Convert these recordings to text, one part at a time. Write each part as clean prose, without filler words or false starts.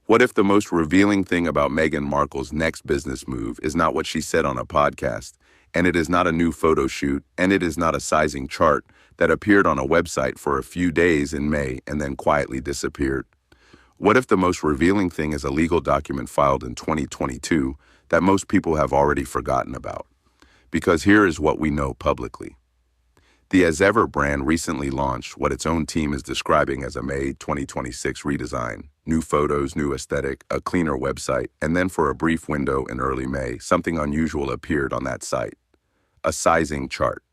What if the most revealing thing about Meghan Markle's next business move is not what she said on a podcast, and it is not a new photo shoot, and it is not a sizing chart that appeared on a website for a few days in May and then quietly disappeared? What if the most revealing thing is a legal document filed in 2022 that most people have already forgotten about? Because here is what we know publicly. The As Ever brand recently launched what its own team is describing as a May 2026 redesign. New photos, new aesthetic, a cleaner website, and then for a brief window in early May, something unusual appeared on that site. A sizing chart.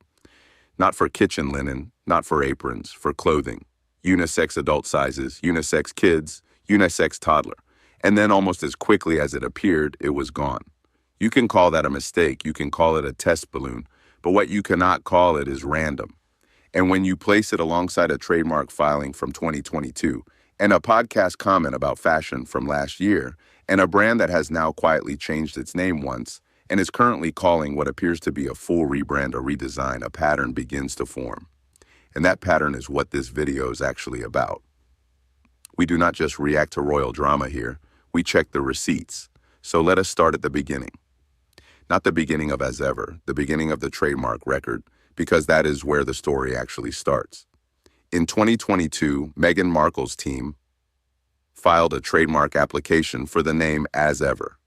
Not for kitchen linen, not for aprons, for clothing. Unisex adult sizes, unisex kids, unisex toddler. And then almost as quickly as it appeared, it was gone. You can call that a mistake, you can call it a test balloon, but what you cannot call it is random. And when you place it alongside a trademark filing from 2022, and a podcast comment about fashion from last year, and a brand that has now quietly changed its name once, and is currently calling what appears to be a full rebrand or redesign, a pattern begins to form. And that pattern is what this video is actually about. We do not just react to royal drama here, we check the receipts. So let us start at the beginning. Not the beginning of As Ever, the beginning of the trademark record, because that is where the story actually starts. In 2022, Meghan Markle's team filed a trademark application for the name As Ever.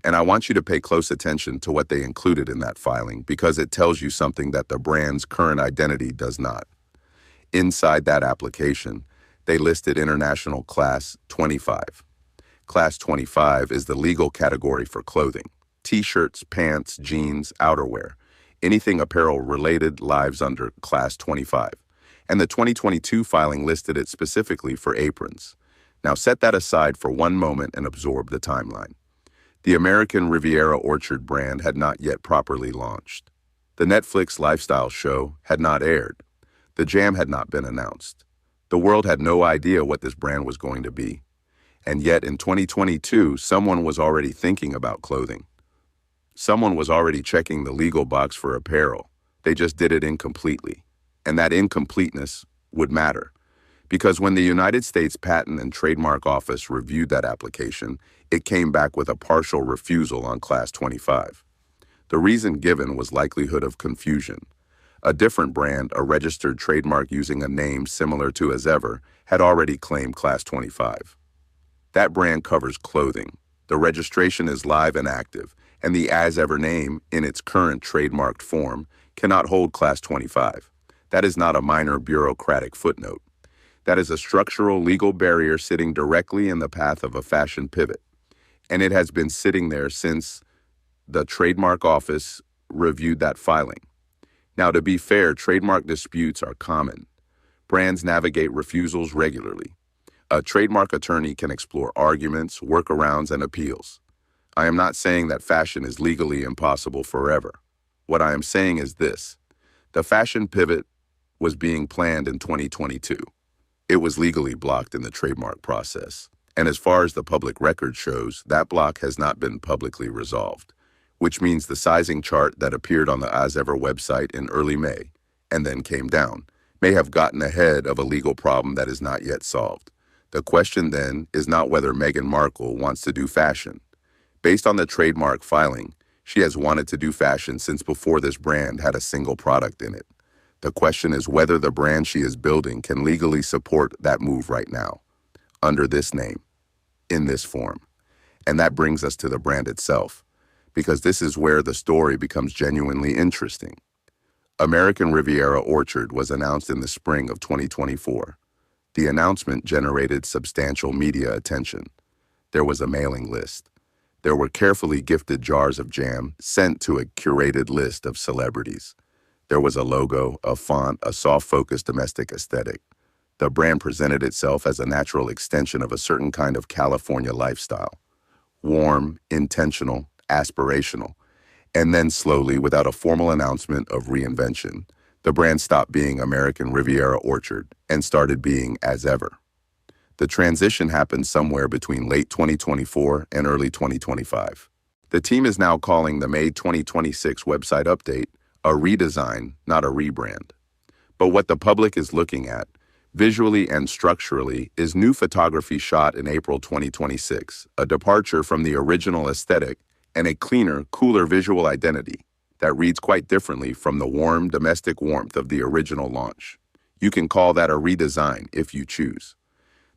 And I want you to pay close attention to what they included in that filing because it tells you something that the brand's current identity does not. Inside that application, they listed International Class 25. Class 25 is the legal category for clothing. T-shirts, pants, jeans, outerwear. Anything apparel related lives under Class 25. And the 2022 filing listed it specifically for aprons. Now set that aside for one moment and absorb the timeline. The American Riviera Orchard brand had not yet properly launched. The Netflix lifestyle show had not aired. The jam had not been announced. The world had no idea what this brand was going to be. And yet in 2022, someone was already thinking about clothing. Someone was already checking the legal box for apparel. They just did it incompletely. And that incompleteness would matter. Because when the United States Patent and Trademark Office reviewed that application, it came back with a partial refusal on Class 25. The reason given was likelihood of confusion. A different brand, a registered trademark using a name similar to As Ever, had already claimed Class 25. That brand covers clothing. The registration is live and active, and the As Ever name, in its current trademarked form, cannot hold Class 25. That is not a minor bureaucratic footnote. That is a structural legal barrier sitting directly in the path of a fashion pivot. And it has been sitting there since the Trademark Office reviewed that filing. Now, to be fair, trademark disputes are common. Brands navigate refusals regularly. A trademark attorney can explore arguments, workarounds, and appeals. I am not saying that fashion is legally impossible forever. What I am saying is this. The fashion pivot was being planned in 2022. It was legally blocked in the trademark process. And as far as the public record shows, that block has not been publicly resolved, which means the sizing chart that appeared on the As Ever website in early May, and then came down, may have gotten ahead of a legal problem that is not yet solved. The question then is not whether Meghan Markle wants to do fashion. Based on the trademark filing, she has wanted to do fashion since before this brand had a single product in it. The question is whether the brand she is building can legally support that move right now, under this name, in this form. And that brings us to the brand itself, because this is where the story becomes genuinely interesting. American Riviera Orchard was announced in the spring of 2024. The announcement generated substantial media attention. There was a mailing list. There were carefully gifted jars of jam sent to a curated list of celebrities. There was a logo, a font, a soft-focused domestic aesthetic. The brand presented itself as a natural extension of a certain kind of California lifestyle. Warm, intentional, aspirational. And then slowly, without a formal announcement of reinvention, the brand stopped being American Riviera Orchard and started being As Ever. The transition happened somewhere between late 2024 and early 2025. The team is now calling the May 2026 website update a redesign, not a rebrand. But what the public is looking at, visually and structurally, is new photography shot in April 2026, a departure from the original aesthetic and a cleaner, cooler visual identity that reads quite differently from the warm, domestic warmth of the original launch. You can call that a redesign if you choose.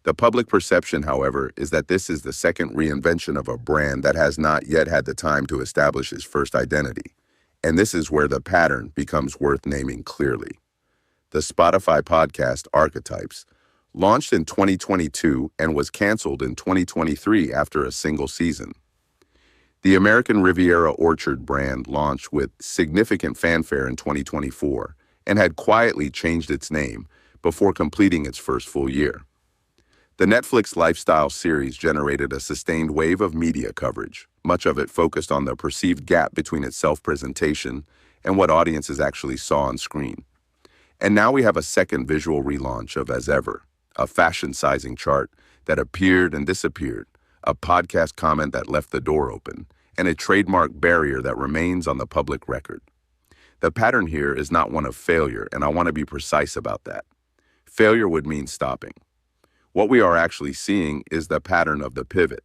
The public perception, however, is that this is the second reinvention of a brand that has not yet had the time to establish its first identity. And this is where the pattern becomes worth naming clearly. The Spotify podcast Archetypes launched in 2022 and was canceled in 2023 after a single season. The American Riviera Orchard brand launched with significant fanfare in 2024 and had quietly changed its name before completing its first full year. The Netflix lifestyle series generated a sustained wave of media coverage, much of it focused on the perceived gap between its self-presentation and what audiences actually saw on screen. And now we have a second visual relaunch of As Ever, a fashion sizing chart that appeared and disappeared, a podcast comment that left the door open, and a trademark barrier that remains on the public record. The pattern here is not one of failure, and I want to be precise about that. Failure would mean stopping. What we are actually seeing is the pattern of the pivot,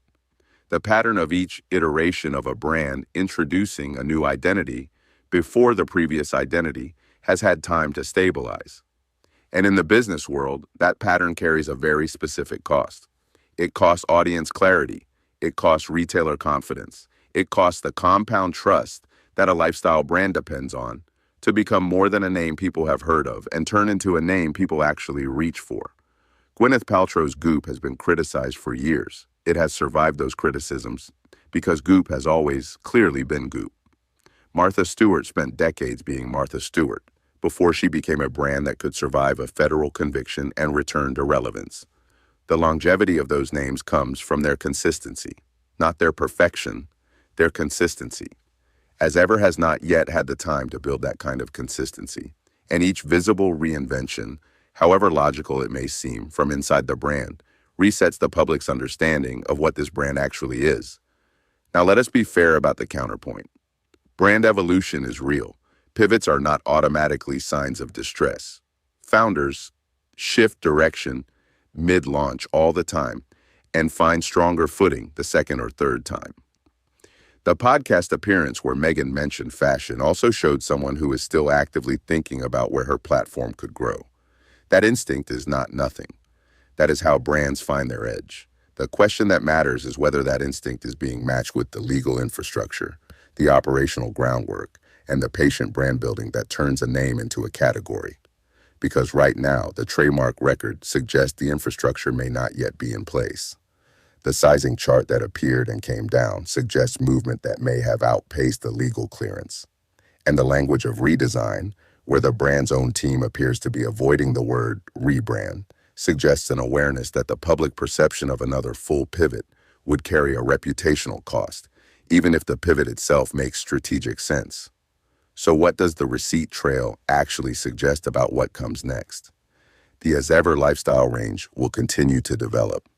the pattern of each iteration of a brand introducing a new identity before the previous identity has had time to stabilize. And in the business world, that pattern carries a very specific cost. It costs audience clarity. It costs retailer confidence. It costs the compound trust that a lifestyle brand depends on to become more than a name people have heard of and turn into a name people actually reach for. Gwyneth Paltrow's Goop has been criticized for years. It has survived those criticisms because Goop has always clearly been Goop. Martha Stewart spent decades being Martha Stewart before she became a brand that could survive a federal conviction and return to relevance. The longevity of those names comes from their consistency, not their perfection, their consistency. As Ever has not yet had the time to build that kind of consistency, and each visible reinvention, however logical it may seem from inside the brand, resets the public's understanding of what this brand actually is. Now let us be fair about the counterpoint. Brand evolution is real. Pivots are not automatically signs of distress. Founders shift direction mid-launch all the time and find stronger footing the second or third time. The podcast appearance where Meghan mentioned fashion also showed someone who is still actively thinking about where her platform could grow. That instinct is not nothing. That is how brands find their edge. The question that matters is whether that instinct is being matched with the legal infrastructure, the operational groundwork, and the patient brand building that turns a name into a category. Because right now, the trademark record suggests the infrastructure may not yet be in place. The sizing chart that appeared and came down suggests movement that may have outpaced the legal clearance. And the language of redesign, where the brand's own team appears to be avoiding the word rebrand, suggests an awareness that the public perception of another full pivot would carry a reputational cost, even if the pivot itself makes strategic sense. So what does the receipt trail actually suggest about what comes next? The As Ever lifestyle range will continue to develop.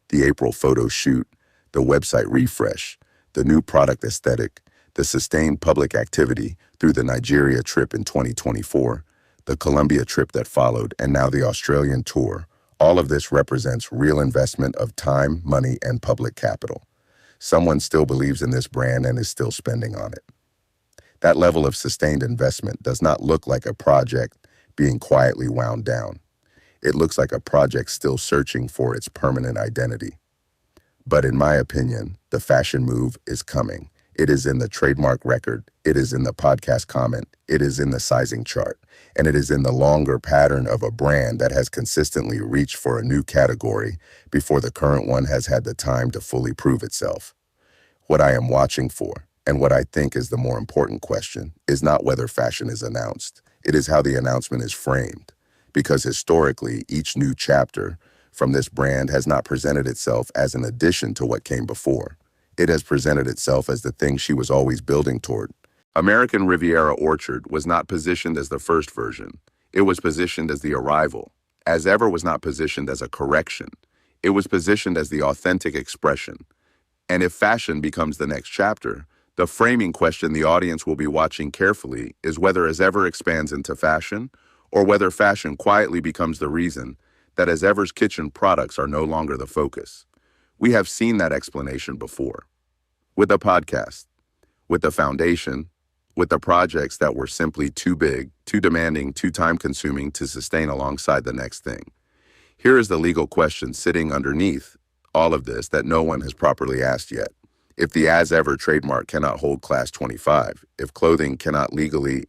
The April photo shoot, the website refresh, the new product aesthetic, the sustained public activity through the Nigeria trip in 2024, the Colombia trip that followed, and now the Australian tour, all of this represents real investment of time, money, and public capital. Someone still believes in this brand and is still spending on it. That level of sustained investment does not look like a project being quietly wound down. It looks like a project still searching for its permanent identity. But in my opinion, the fashion move is coming. It is in the trademark record. It is in the podcast comment. It is in the sizing chart. And it is in the longer pattern of a brand that has consistently reached for a new category before the current one has had the time to fully prove itself. What I am watching for, and what I think is the more important question, is not whether fashion is announced. It is how the announcement is framed. Because historically, each new chapter from this brand has not presented itself as an addition to what came before. It has presented itself as the thing she was always building toward. American Riviera Orchard was not positioned as the first version. It was positioned as the arrival. As Ever was not positioned as a correction. It was positioned as the authentic expression. And if fashion becomes the next chapter, the framing question the audience will be watching carefully is whether As Ever expands into fashion, or whether fashion quietly becomes the reason that As Ever's kitchen products are no longer the focus. We have seen that explanation before. With the podcast, with the foundation, with the projects that were simply too big, too demanding, too time-consuming to sustain alongside the next thing. Here is the legal question sitting underneath all of this that no one has properly asked yet. If the As Ever trademark cannot hold Class 25, if clothing cannot legally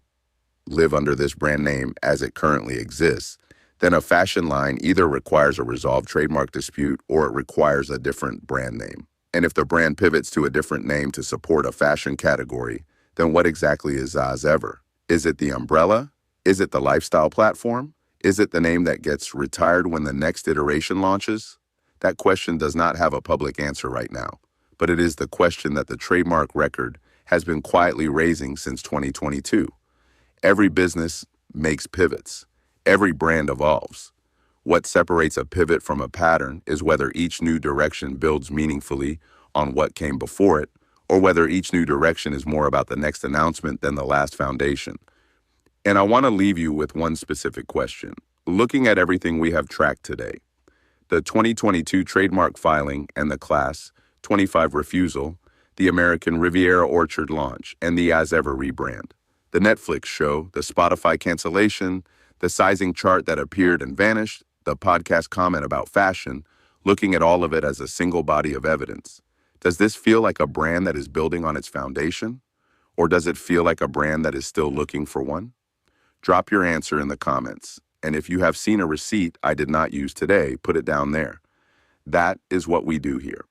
live under this brand name as it currently exists, then a fashion line either requires a resolved trademark dispute or it requires a different brand name. And if the brand pivots to a different name to support a fashion category, then what exactly is As Ever? Is it the umbrella? Is it the lifestyle platform? Is it the name that gets retired when the next iteration launches? That question does not have a public answer right now, but it is the question that the trademark record has been quietly raising since 2022. Every business makes pivots. Every brand evolves. What separates a pivot from a pattern is whether each new direction builds meaningfully on what came before it, or whether each new direction is more about the next announcement than the last foundation. And I want to leave you with one specific question. Looking at everything we have tracked today, the 2022 trademark filing and the Class 25 refusal, the American Riviera Orchard launch, and the As Ever rebrand, the Netflix show, the Spotify cancellation, the sizing chart that appeared and vanished, the podcast comment about fashion, looking at all of it as a single body of evidence. Does this feel like a brand that is building on its foundation? Or does it feel like a brand that is still looking for one? Drop your answer in the comments. And if you have seen a receipt I did not use today, put it down there. That is what we do here.